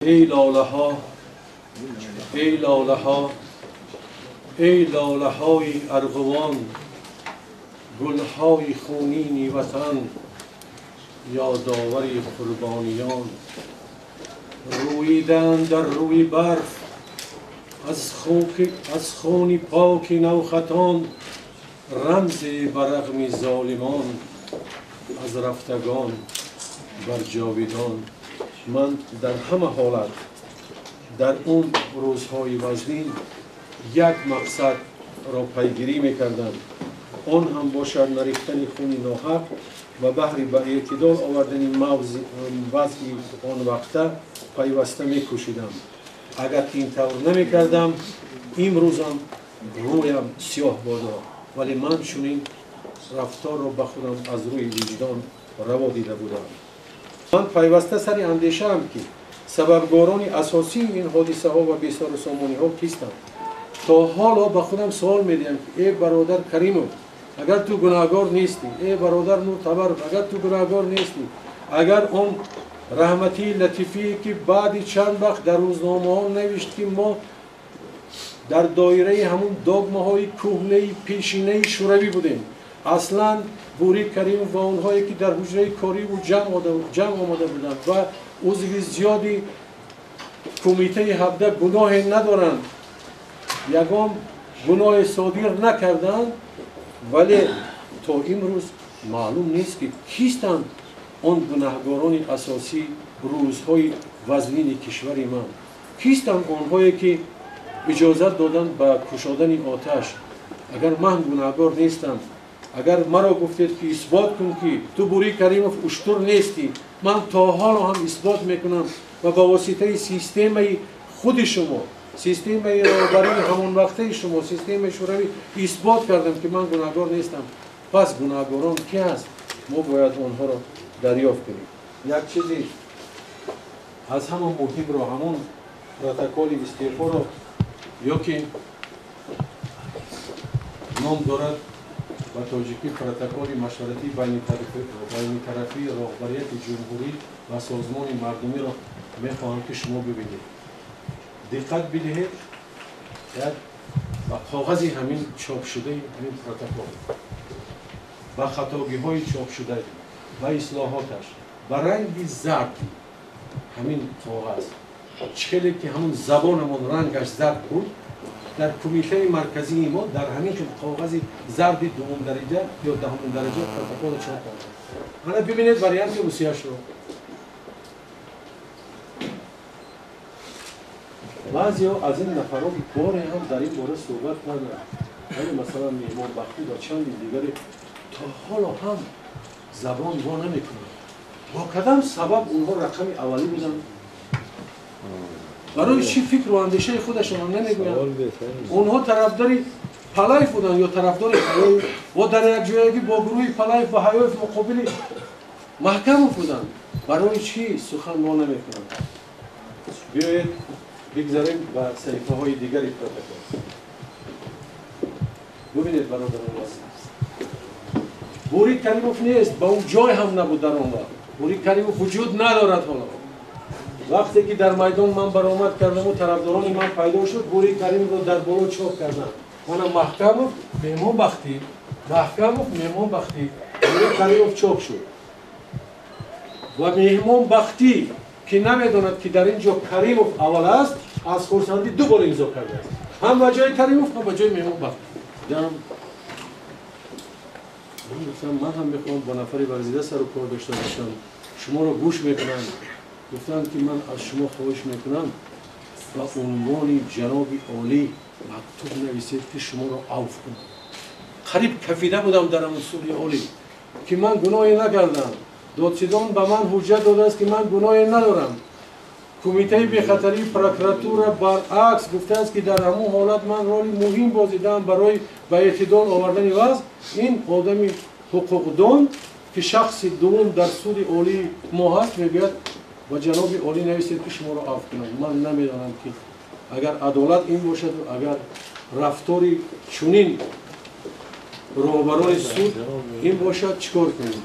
ای لاله ها، ای لاله ها، ای لاله های ارغوان، گل های خونین وطن، یادآوری قربانیان. روییدن در روی برف از خون پاک نوخطان، رمز برغم ظالمان از رفتگان بر جاویدان. من در همه حالت در اون روزهای وزنین یک مقصد را پیگیری میکردم، آن هم باشد نریختن خون ناحق و بهر به اعتدال آوردن وضع آن وقته پیوسته میکوشیدم. اگر این طور نمیکردم امروزم رویم سیاه بادا، ولی من چنین رفتار را به خودم از روی وجدان روا دیده بودم. من پیوسته سر اندیشه ام که سببگاران اساسی این حادثه ها و بیسار سامانی ها کیستند. تا حالا به خودم سوال میدیم که ای برادر کریمو، اگر تو گناهگار نیستی، ای برادر معتبر، اگر تو گناهگار نیستی، اگر اون رحمتی لطیفی که بعد چند وقت در روزنامه ها نوشت که ما در دایره همون دogma های کهنه پیشینه شوروی بودیم، اصلا بوری کریم و اونهایی که در حجره کاری و جمع آمده بودند و عضو زیادی کمیته 17 گناه ندارند، یگام گناه صادر نکردند، ولی تا امروز معلوم نیست که کیستند آن گناهگاران اساسی روزهای وزنین کشور ما. کیستند آنهایی که اجازه دادن به کشادن آتش؟ اگر من گناهگار نیستم، اگر مرا گفتید که اثبات کن که تو بوری کریموف اشتر نیستی، من تا حالا هم اثبات میکنم و با واسطه سیستم خود شما، سیستم برای همون وقته شما، سیستم شوروی اثبات کردم که من گناهگار نیستم. پس گناهگاران کی هست؟ ما باید آنها را دریافت کنیم. یک چیزی از همون مهم را، همون پروتکل استعفا را، یا که نام دارد و تاجیکی پروتکل مشورتی بین طرفی رهبریت جمهوری و سازمان مردمی را میخواهم که شما ببینید. دقت بدهید و کاغذ همین چاپ شده همین پروتکل و خطاگی های چاپ شده و اصلاحاتش و رنگ زرد همین کاغذ، چکلی که همون زبانمون رنگش زرد بود، در کمیته مرکزی ما در همین کاغذ زرد دوم درجه یا دهم درجه پروتکل چاپ کرده. حالا ببینید وریانت روسیه‌اش رو. بعضیا از این نفرات باری هم در این باره صحبت ندارن، ولی مثلا معمار بختی و چند دیگری تا حالا هم زبان وا نمیکنن. با کدام سبب اونها رقم اولی بودن؟ برای چی فکر و اندیشه خودشون هم نمیگوین؟ اونها طرفداری پلایف بودن یا طرفدار حیایف و در یک جایگی با گروه پلایف و حیایف مقابل محکم بودن. برای چی سخن وا نمیکنن؟ بیایید بگذاریم و صحیفه های دیگری پروتکل. ببینید برادران عزیز، بوری کریموف نیست، با اون جای هم نبود در اون وقت. بوری کریموف وجود ندارد. حالا وقتی که در میدان من برآمد کردم و طرفداران من پیدا شد، بوری کریم رو در بالا چاپ کردن. من محکم مهمان بختی، مهمان بختی بوری کریموف چاپ شد و مهمان بختی که نمیداند که در اینجا کریموف اول است، از خرسندی دو بار امضا کرده است، هم به جای کریموف هم به جای مهمان بختی. من هم میخوام با نفر ورزیده سر و کار داشته باشم، شما رو گوش میکنم. گفتم که من از شما خواهش میکنم و عنوان جناب عالی مکتوب نویسید که شما رو عفو کنم. قریب کفیده بودم در مسئول عالی که من گناهی نکردم. دادستان به من حجت داده است که من گناهی ندارم. کمیته بی‌خطری پروکراتور برعکس گفته است که در همون حالت من رولی مهم بازیدم برای به اعتدال آوردن وضع. این آدم حقوقدان که شخص دوم در سود عالی ما هست میگوید و جناب عالی نویسید که شما را عفو کنم. من نمیدانم که اگر عدالت این باشد و اگر رفتاری چنین رهبران سود این باشد چیکار کنیم.